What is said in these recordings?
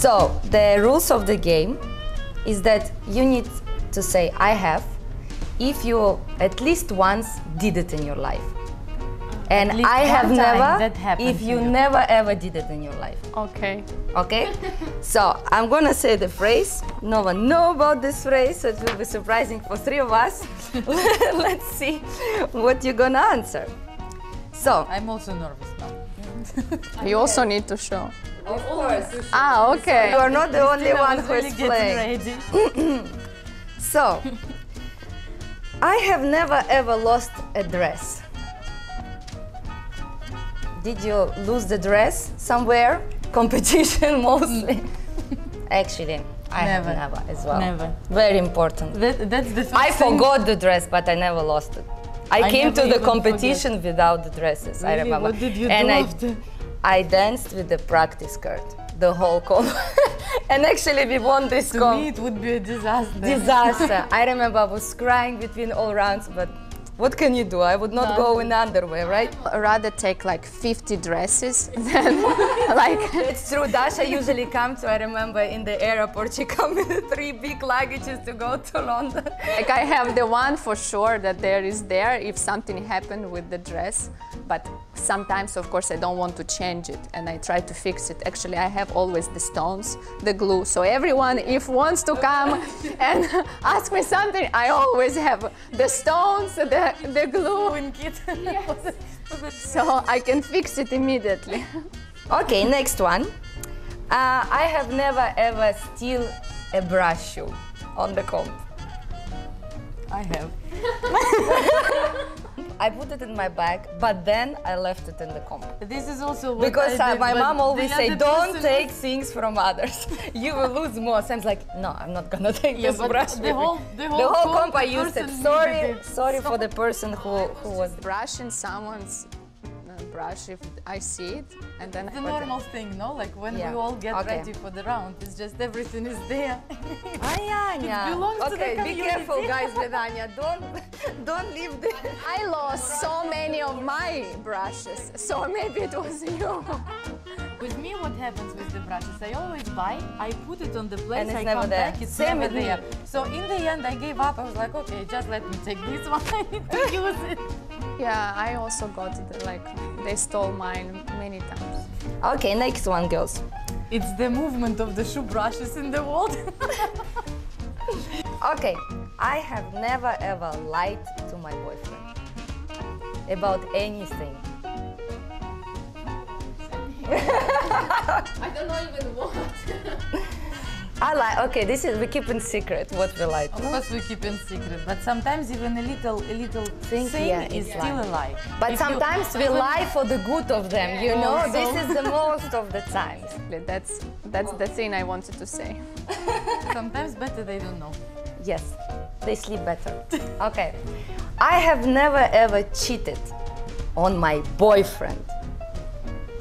So the rules of the game is that you need to say I have if you at least once did it in your life. And I have never if you never ever did it in your life. Okay. Okay? So I'm gonna say the phrase. No one knows about this phrase, so it will be surprising for three of us. Let's see what you're gonna answer. So I'm also nervous now. You also need to show. Of course. Ah, okay. You are not the only one who is playing. So, I have never ever lost a dress. Did you lose the dress somewhere? Competition mostly. Actually, I have never as well. Never. Very important. That's the first I thing. forgot the dress, but I never lost it. I came to the competition without the dresses. Really? I remember. What did you and do after? I danced with the practice skirt, the whole comp. And actually we won this comp. To me it would be a disaster. Disaster. I remember I was crying between all rounds, but what can you do? I would not go in underwear, right? I'd rather take like 50 dresses than like... It's true, Dasha usually comes, so I remember in the airport she comes with 3 big luggages to go to London. Like I have the one for sure that there is there if something happened with the dress, but sometimes of course I don't want to change it and I try to fix it. Actually I have always the stones, the glue, so everyone if wants to come and ask me something, I always have the stones, the glue and kit. Yes. So I can fix it immediately. Okay, next one. I have never ever steal a brush shoe on the comp. I have. I put it in my bag, but then I left it in the comp. This is also what because I did, my mom always say, don't person... take things from others. You will lose more. So I'm like, no, I'm not gonna take this brush. The whole comp I used it. Sorry for the person who was brushing someone's brush if I see it, and then it's a normal thing, no? Like when we all get ready for the round, it's just everything is there. Anya. It belongs to the community. Be careful, guys, with Anya. Don't leave the... I lost so many of my brushes, so maybe it was you. With me, what happens with the brushes? I always buy, I put it on the place, and I never come there. back, it's Same never with there. me. So in the end, I gave up. I was like, okay, just let me take this one. I need to use it. Yeah, I also got it, like, they stole mine many times. Okay, next one, girls. It's the movement of the shoe brushes in the world. Okay, I have never ever lied to my boyfriend about anything. I don't know even what. I lie. Okay, we keep in secret what we lie to. Of course we keep in secret, but sometimes even a little thing is still a lie. But if sometimes we lie for the good of them, you know? Also. This is the most of the time. That's the thing I wanted to say. Sometimes better they don't know. Yes, they sleep better. Okay. I have never ever cheated on my boyfriend.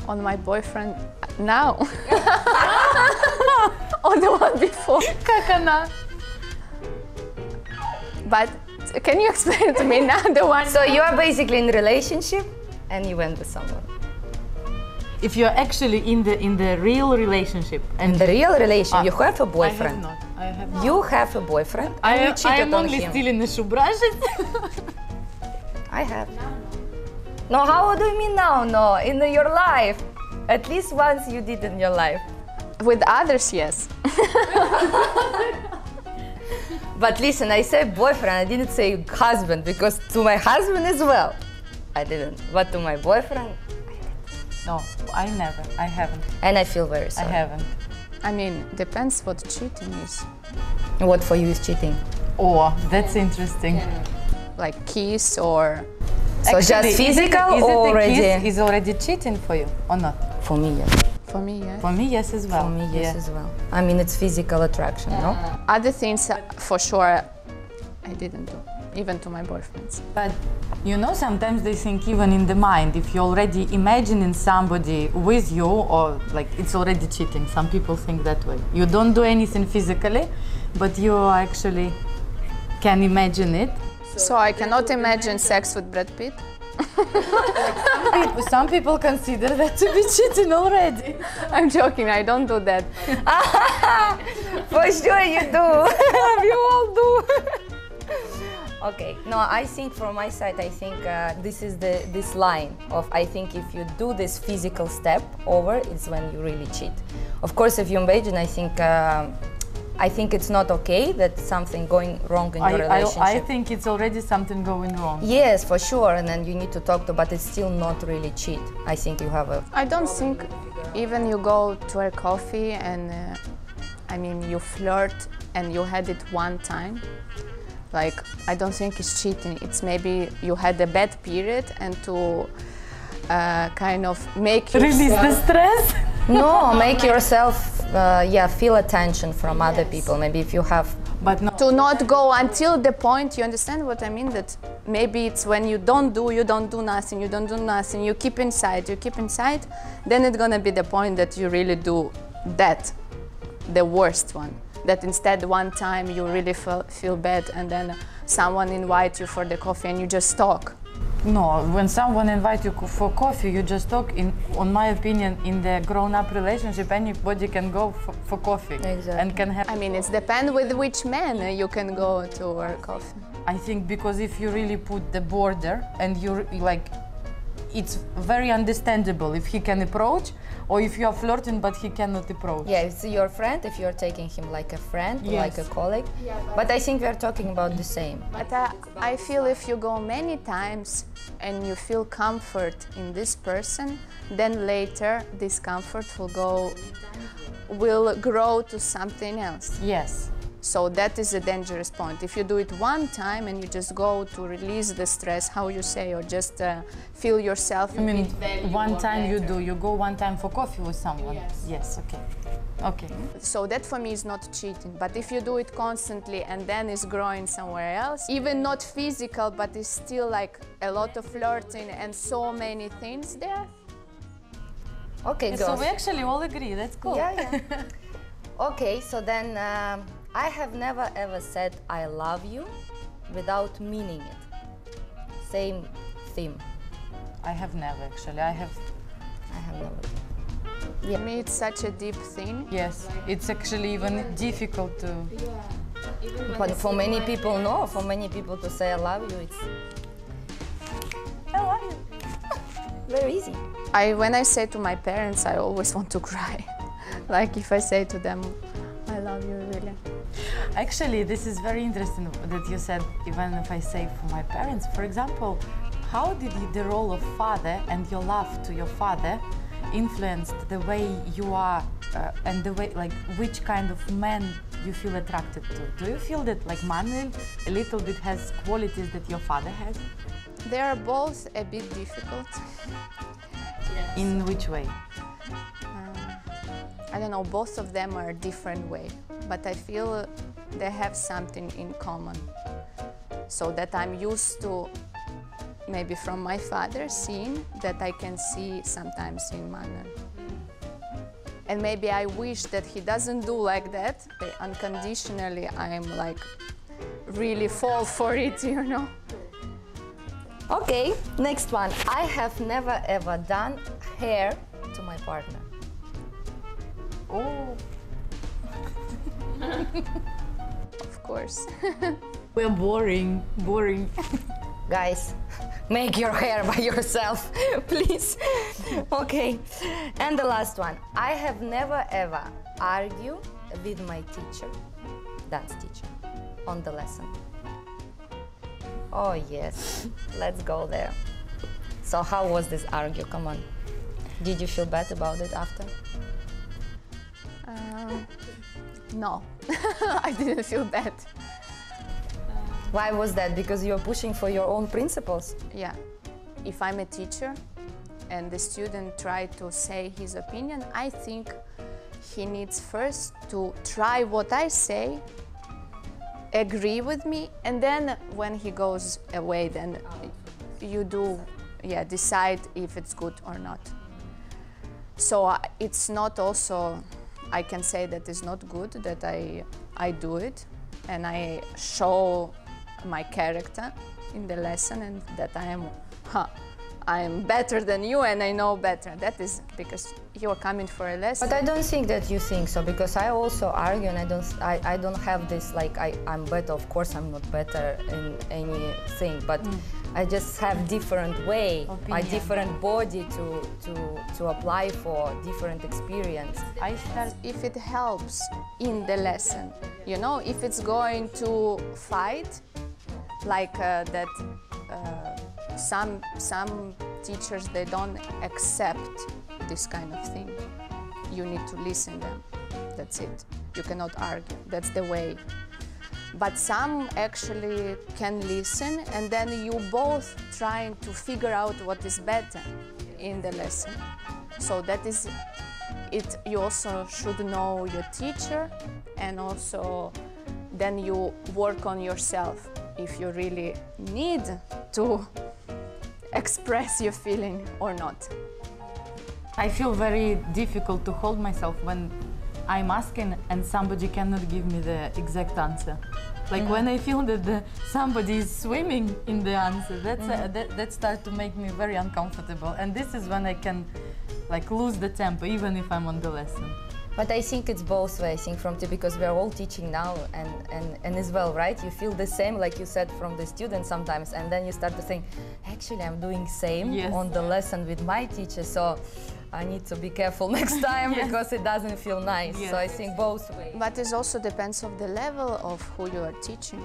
On my boyfriend now. Or the one before. Kakana. But can you explain to me now the one? So you are basically in a relationship and you went with someone. If you're actually in the real relationship and in the real relationship, you have a boyfriend. I have not. You have a boyfriend and you cheated on him. I am only stealing the shoe brushes. I have. No, how do you mean now? No, in your life. At least once you did in your life. With others, yes. But listen, I said boyfriend, I didn't say husband, because to my husband as well, I didn't. But to my boyfriend, I did. No, I never. I haven't. And I feel very sorry. I haven't. I mean, depends what cheating is. What for you is cheating? Oh, that's interesting. Like kiss or... So actually, just physical or already? Is already cheating for you or not? For me, yes. For me, yes. For me, yes as well. For me, yes as well. I mean, it's physical attraction, no? Other things, for sure, I didn't do, even to my boyfriends. But, you know, sometimes they think even in the mind, if you're already imagining somebody with you, or like, it's already cheating. Some people think that way. You don't do anything physically, but you actually can imagine it. So I cannot imagine sex with Brad Pitt? Some people consider that to be cheating already. I'm joking, I don't do that. For sure you do. You all do. Okay, no, I think from my side, I think this is this line of, I think if you do this physical step over, it's when you really cheat. Of course, if you imagine, I think it's not okay that something going wrong in your relationship. I think it's already something going wrong. Yes, for sure, and then you need to talk to, but it's still not really cheat. I think you have a... I don't think even you go to a coffee and, I mean, you flirt and you had it one time. Like, I don't think it's cheating. It's maybe you had a bad period and to kind of make release the stress. No, make yourself feel attention from other people. Maybe if you have, but no. To not go until the point. You understand what I mean? That maybe it's when you don't do nothing. You don't do nothing. You keep inside. Then it's gonna be the point that you really do that, the worst one. That instead one time you really feel bad and then someone invites you for the coffee and you just talk. No, when someone invites you for coffee, you just talk. On my opinion, in the grown-up relationship, anybody can go for coffee. Exactly. And can have... I mean, it depends with which man you can go to a coffee. I think because if you really put the border and you like, it's very understandable if he can approach or if you are flirting but he cannot approach. Yeah, it's your friend, if you're taking him like a friend, yes, like a colleague. Yeah, but I think we're talking about the same. But I feel if you go many times and you feel comfort in this person, then later this comfort will grow to something else. Yes. So that is a dangerous point. If you do it one time and you just go to release the stress, how you say, or just feel yourself. I mean, one time you go one time for coffee with someone. Yes, okay. Okay. So that for me is not cheating. But if you do it constantly and then it's growing somewhere else, even not physical, but it's still like a lot of flirting and so many things there. Okay, girls. So we actually all agree, that's cool. Yeah. Okay, so then I have never ever said I love you without meaning it. Same theme. I have never actually. I have never. Yeah. For me, it's such a deep thing. Yes, it's actually even difficult to... But for many people, no. For many people to say I love you, it's... I love you. Very easy. When I say to my parents, I always want to cry. Like if I say to them, I love you, really. Actually, this is very interesting that you said, even if I say for my parents. For example, how did the role of father and your love to your father influenced the way you are and the way, like, which kind of man you feel attracted to? Do you feel that, like, Manuel a little bit has qualities that your father has? They are both a bit difficult. Yes. In which way? I don't know, both of them are a different way, but I feel they have something in common. So that I'm used to, maybe from my father, seeing that I can see sometimes in Manuel. And maybe I wish that he doesn't do like that, but unconditionally I'm like, really fall for it, you know? Okay, next one. I have never ever done hair to my partner. Oh. Of course. We're boring. Guys, make your hair by yourself, please. Okay, and the last one. I have never ever argued with my teacher, dance teacher, on the lesson. Oh yes, let's go there. So how was this argue? Come on. Did you feel bad about it after? No, I didn't feel bad. Why was that? Because you're pushing for your own principles? Yeah. If I'm a teacher and the student tries to say his opinion, I think he needs first to try what I say, agree with me, and then when he goes away, then you do, decide if it's good or not. So it's not also, I can say that it's not good that I do it and I show my character in the lesson and that I am I'm better than you and I know better. That is because you're coming for a lesson. But I don't think that you think so, because I also argue, and I don't have this like I'm better. Of course, I'm not better in anything, but I just have different way, a different body to apply for different experience. If it helps in the lesson, you know, if it's going to fight, like that. Some teachers, they don't accept this kind of thing. You need to listen them. That's it. You cannot argue. That's the way. But some actually can listen, and then you both trying to figure out what is better in the lesson. So that is it. You also should know your teacher, and also then you work on yourself if you really need to express your feeling or not. I feel very difficult to hold myself when I'm asking and somebody cannot give me the exact answer. Like when I feel that somebody is swimming in the answer, that starts to make me very uncomfortable. And this is when I can like lose the tempo, even if I'm on the lesson. But I think it's both ways, because we're all teaching now, and as well, right? You feel the same, like you said, from the students sometimes, and then you start to think, actually, I'm doing same on the lesson with my teacher, so I need to be careful next time because it doesn't feel nice. So I think both ways. But it also depends on the level of who you are teaching.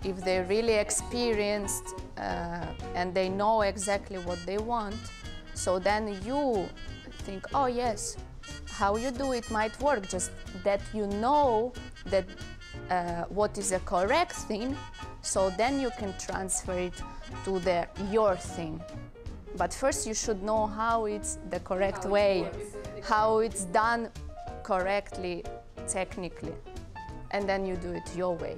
If they're really experienced and they know exactly what they want, so then you think, oh yes, how you do it might work, just that you know that what is a correct thing, so then you can transfer it to your thing. But first you should know how it's the correct way, how it's done correctly, technically, and then you do it your way.